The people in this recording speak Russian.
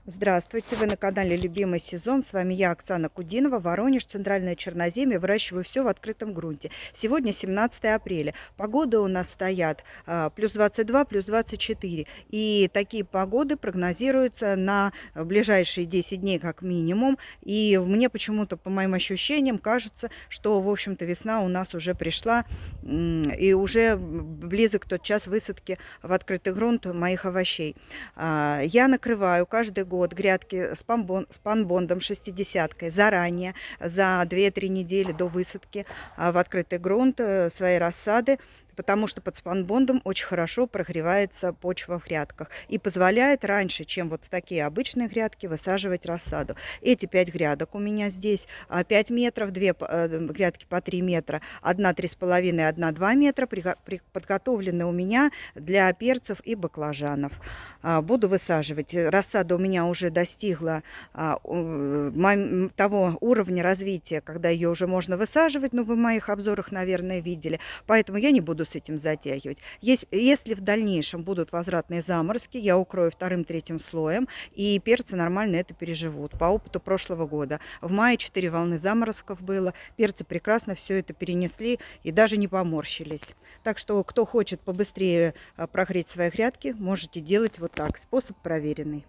Здравствуйте, вы на канале «Любимый сезон». С вами я, Оксана Кудинова, Воронеж, Центральное Черноземье. Выращиваю все в открытом грунте. Сегодня 17 апреля. Погода у нас стоят плюс 22, плюс 24. И такие погоды прогнозируются на ближайшие 10 дней как минимум. И мне почему-то, по моим ощущениям, кажется, что, в общем-то, весна у нас уже пришла. И уже близок тот час высадки в открытый грунт моих овощей. Я накрываю каждый год грядки спанбондом 60-кой заранее, за 2-3 недели до высадки в открытый грунт своей рассады, потому что под спанбондом очень хорошо прогревается почва в грядках и позволяет раньше, чем вот в такие обычные грядки, высаживать рассаду. Эти 5 грядок у меня здесь 5 метров, 2 грядки по 3 метра, одна 3,5, одна 2 метра, подготовлены у меня для перцев и баклажанов. Буду высаживать. Рассада у меня уже достигла того уровня развития, когда ее уже можно высаживать, но вы в моих обзорах, наверное, видели. Поэтому я не буду с этим затягивать. Если в дальнейшем будут возвратные заморозки, я укрою вторым-третьим слоем, и перцы нормально это переживут. По опыту прошлого года. В мае 4 волны заморозков было. Перцы прекрасно все это перенесли и даже не поморщились. Так что, кто хочет побыстрее прогреть свои грядки, можете делать вот так. Способ проверенный.